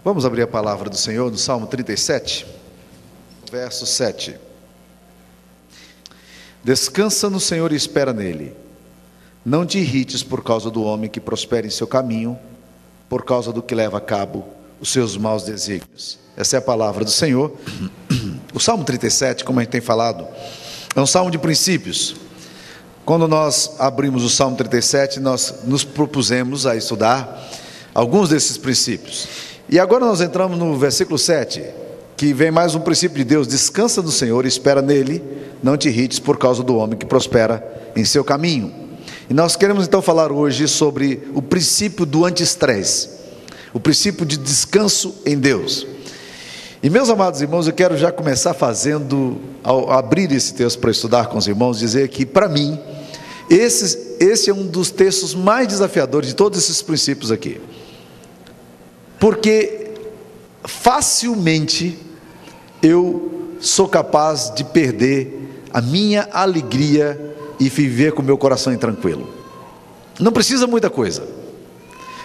Vamos abrir a palavra do Senhor no Salmo 37, verso 7. Descansa no Senhor e espera nele. Não te irrites por causa do homem que prospera em seu caminho, por causa do que leva a cabo os seus maus desígnios. Essa é a palavra do Senhor. O Salmo 37, como a gente tem falado, é um salmo de princípios. Quando nós abrimos o Salmo 37, nós nos propusemos a estudar alguns desses princípios. E agora nós entramos no versículo 7, que vem mais um princípio de Deus: descansa no Senhor e espera nele, não te irrites por causa do homem que prospera em seu caminho. E nós queremos então falar hoje sobre o princípio do anti-estresse, o princípio de descanso em Deus. E meus amados irmãos, eu quero já começar fazendo, ao abrir esse texto para estudar com os irmãos, dizer que para mim, esse é um dos textos mais desafiadores de todos esses princípios aqui. Porque facilmente eu sou capaz de perder a minha alegria e viver com o meu coração intranquilo. Não precisa muita coisa.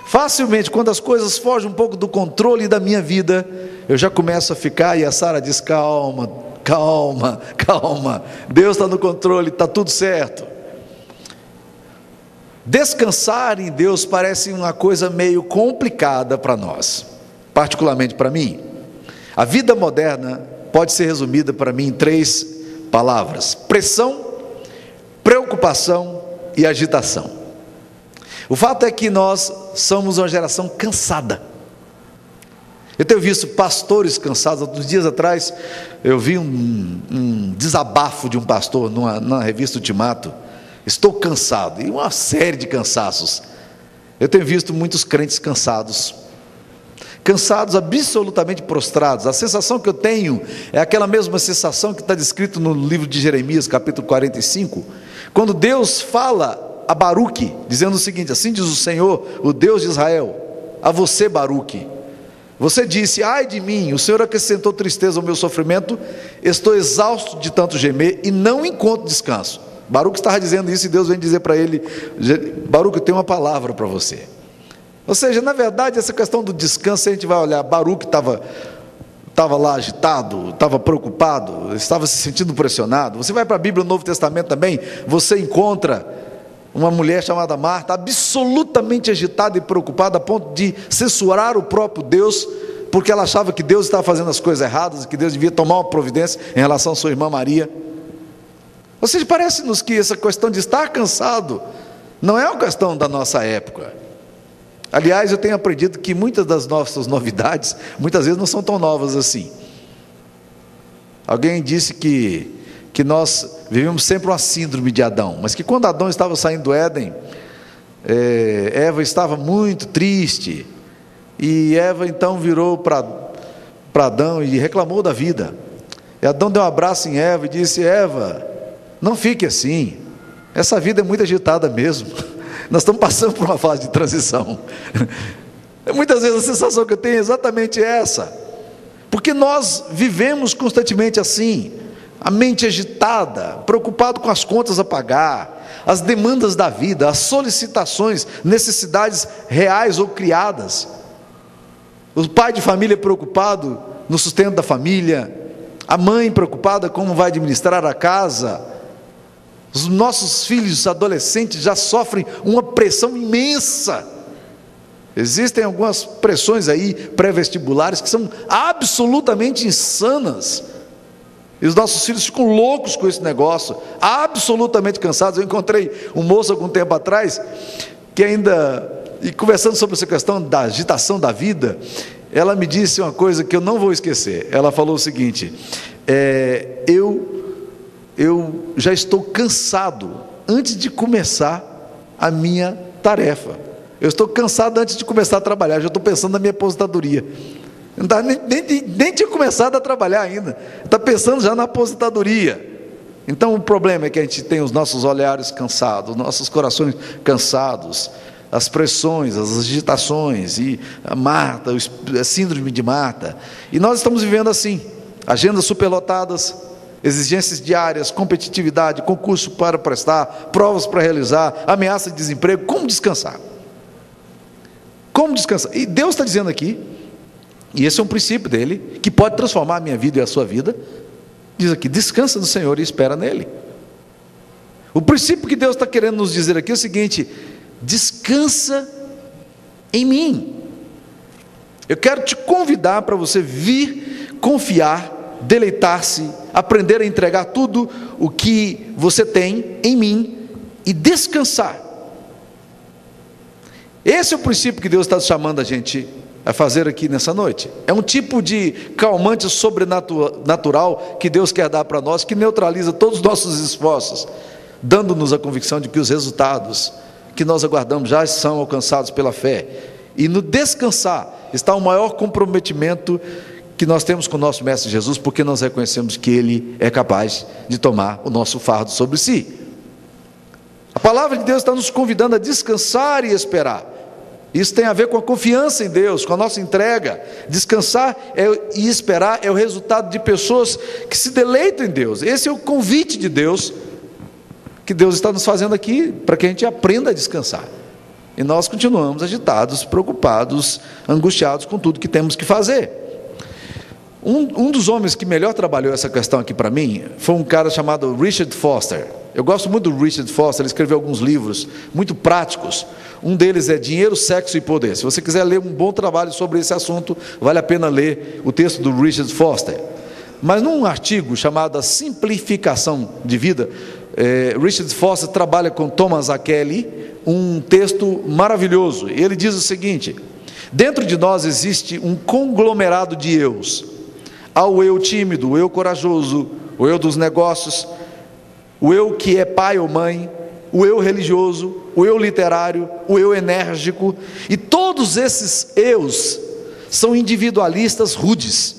Facilmente, quando as coisas fogem um pouco do controle da minha vida, eu já começo a ficar, e a Sara diz: calma, calma, calma, Deus está no controle, está tudo certo. Descansar em Deus parece uma coisa meio complicada para nós, particularmente para mim. A vida moderna pode ser resumida para mim em 3 palavras: pressão, preocupação e agitação. O fato é que nós somos uma geração cansada. Eu tenho visto pastores cansados. Alguns dias atrás eu vi um desabafo de um pastor na revista Ultimato: estou cansado, e uma série de cansaços. Eu tenho visto muitos crentes cansados absolutamente prostrados. A sensação que eu tenho é aquela mesma sensação que está descrito no livro de Jeremias, capítulo 45, quando Deus fala a Baruque, dizendo o seguinte: assim diz o Senhor, o Deus de Israel, a você, Baruque, você disse: ai de mim, o Senhor acrescentou tristeza ao meu sofrimento, estou exausto de tanto gemer e não encontro descanso. Baruque estava dizendo isso, e Deus vem dizer para ele: Baruque, eu tenho uma palavra para você. Ou seja, na verdade, essa questão do descanso, a gente vai olhar, Baruque estava lá agitado, estava preocupado, estava se sentindo pressionado. Você vai para a Bíblia, no Novo Testamento também, você encontra uma mulher chamada Marta, absolutamente agitada e preocupada, a ponto de censurar o próprio Deus, porque ela achava que Deus estava fazendo as coisas erradas, e que Deus devia tomar uma providência em relação à sua irmã Maria. Ou seja, parece-nos que essa questão de estar cansado não é uma questão da nossa época. Aliás, eu tenho aprendido que muitas das nossas novidades, muitas vezes não são tão novas assim. Alguém disse que nós vivemos sempre uma síndrome de Adão, mas que quando Adão estava saindo do Éden, Eva estava muito triste, e Eva então virou para Adão e reclamou da vida. E Adão deu um abraço em Eva e disse: Eva, não fique assim, essa vida é muito agitada mesmo, nós estamos passando por uma fase de transição. Muitas vezes a sensação que eu tenho é exatamente essa, porque nós vivemos constantemente assim, a mente agitada, preocupado com as contas a pagar, as demandas da vida, as solicitações, necessidades reais ou criadas, o pai de família preocupado no sustento da família, a mãe preocupada como vai administrar a casa. Os nossos filhos adolescentes já sofrem uma pressão imensa. Existem algumas pressões aí pré-vestibulares que são absolutamente insanas, e os nossos filhos ficam loucos com esse negócio, absolutamente cansados. Eu encontrei um moço algum tempo atrás, que e conversando sobre essa questão da agitação da vida, ela me disse uma coisa que eu não vou esquecer. Ela falou o seguinte: eu já estou cansado antes de começar a minha tarefa. Eu estou cansado antes de começar a trabalhar. Já estou pensando na minha aposentadoria. Nem tinha começado a trabalhar ainda. Está pensando já na aposentadoria. Então o problema é que a gente tem os nossos olhares cansados, nossos corações cansados, as pressões, as agitações, e a Marta, a síndrome de Marta. E nós estamos vivendo assim, agendas superlotadas, exigências diárias, competitividade, concurso para prestar, provas para realizar, ameaça de desemprego. Como descansar? Como descansar? E Deus está dizendo aqui E esse é um princípio dele, que pode transformar a minha vida e a sua vida. Diz aqui: descansa no Senhor e espera nele. O princípio que Deus está querendo nos dizer aqui é o seguinte: descansa em mim. Eu quero te convidar para você vir confiar, deleitar-se, aprender a entregar tudo o que você tem em mim e descansar. Esse é o princípio que Deus está chamando a gente a fazer aqui nessa noite. É um tipo de calmante sobrenatural que Deus quer dar para nós, que neutraliza todos os nossos esforços, dando-nos a convicção de que os resultados que nós aguardamos já são alcançados pela fé. E no descansar está o maior comprometimento que nós temos com o nosso Mestre Jesus, porque nós reconhecemos que Ele é capaz de tomar o nosso fardo sobre si. A palavra de Deus está nos convidando a descansar e esperar. Isso tem a ver com a confiança em Deus, com a nossa entrega. Descansar e esperar é o resultado de pessoas que se deleitam em Deus. Esse é o convite de Deus, que Deus está nos fazendo aqui, para que a gente aprenda a descansar. E nós continuamos agitados, preocupados, angustiados com tudo que temos que fazer. Um dos homens que melhor trabalhou essa questão aqui para mim foi um cara chamado Richard Foster. Eu gosto muito do Richard Foster, ele escreveu alguns livros muito práticos. Um deles é Dinheiro, Sexo e Poder. Se você quiser ler um bom trabalho sobre esse assunto, vale a pena ler o texto do Richard Foster. Mas num artigo chamado A Simplificação de Vida, Richard Foster trabalha com Thomas A. Kelly um texto maravilhoso. Ele diz o seguinte: dentro de nós existe um conglomerado de eus. Há o eu tímido, o eu corajoso, o eu dos negócios, o eu que é pai ou mãe, o eu religioso, o eu literário, o eu enérgico. E todos esses eus são individualistas rudes.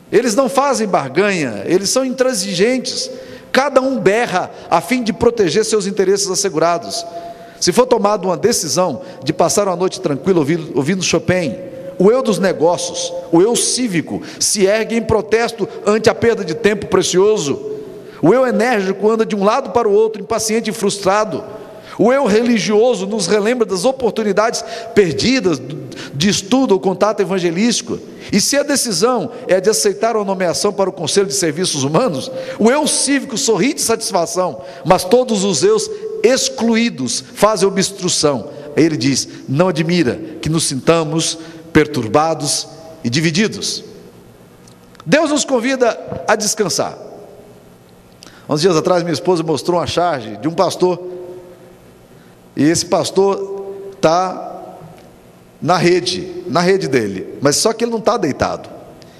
Eles não fazem barganha, eles são intransigentes. Cada um berra a fim de proteger seus interesses assegurados. Se for tomada uma decisão de passar uma noite tranquila ouvindo Chopin, o eu dos negócios, o eu cívico, se ergue em protesto ante a perda de tempo precioso. O eu enérgico anda de um lado para o outro, impaciente e frustrado. O eu religioso nos relembra das oportunidades perdidas de estudo ou contato evangelístico. E se a decisão é de aceitar uma nomeação para o Conselho de Serviços Humanos, o eu cívico sorri de satisfação, mas todos os eus excluídos fazem obstrução. Aí ele diz: não admira que nos sintamos perturbados e divididos. Deus nos convida a descansar. Uns dias atrás minha esposa mostrou uma charge de um pastor, e esse pastor está na rede dele, mas só que ele não está deitado,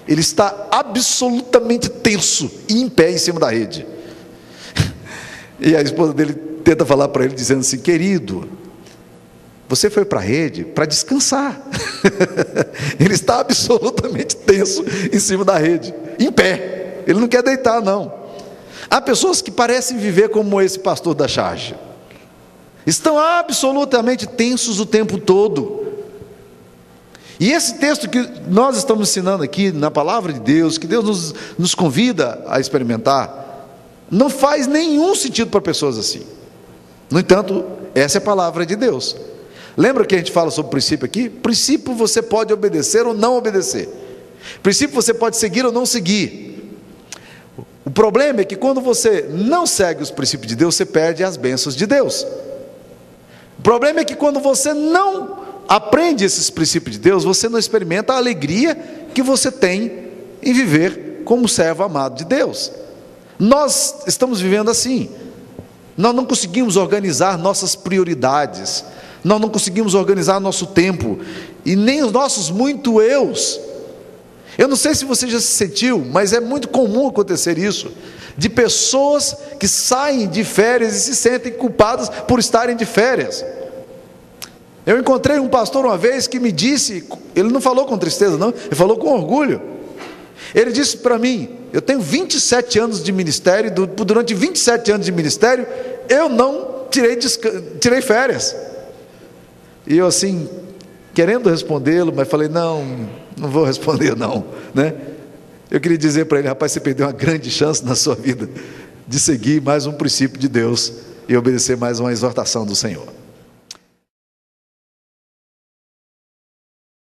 ele está absolutamente tenso e em pé em cima da rede. E a esposa dele tenta falar para ele, dizendo assim: querido, você foi para a rede para descansar. Ele está absolutamente tenso em cima da rede, em pé, ele não quer deitar não. Há pessoas que parecem viver como esse pastor da charge, estão absolutamente tensos o tempo todo. E esse texto que nós estamos ensinando aqui na palavra de Deus, que Deus nos convida a experimentar, não faz nenhum sentido para pessoas assim. No entanto, essa é a palavra de Deus. Lembra que a gente fala sobre princípio aqui? Princípio você pode obedecer ou não obedecer. Princípio você pode seguir ou não seguir. O problema é que quando você não segue os princípios de Deus, você perde as bênçãos de Deus. O problema é que quando você não aprende esses princípios de Deus, você não experimenta a alegria que você tem em viver como servo amado de Deus. Nós estamos vivendo assim. Nós não conseguimos organizar nossas prioridades, nós não conseguimos organizar nosso tempo, e nem os nossos muito eus. Eu não sei se você já se sentiu, mas é muito comum acontecer isso, de pessoas que saem de férias e se sentem culpadas por estarem de férias. Eu encontrei um pastor uma vez que me disse, ele não falou com tristeza não, ele falou com orgulho. Ele disse para mim: eu tenho 27 anos de ministério, durante 27 anos de ministério, eu não tirei férias. E eu assim, querendo respondê-lo, mas falei: não vou responder não, né? Eu queria dizer para ele: rapaz, você perdeu uma grande chance na sua vida de seguir mais um princípio de Deus e obedecer mais uma exortação do Senhor.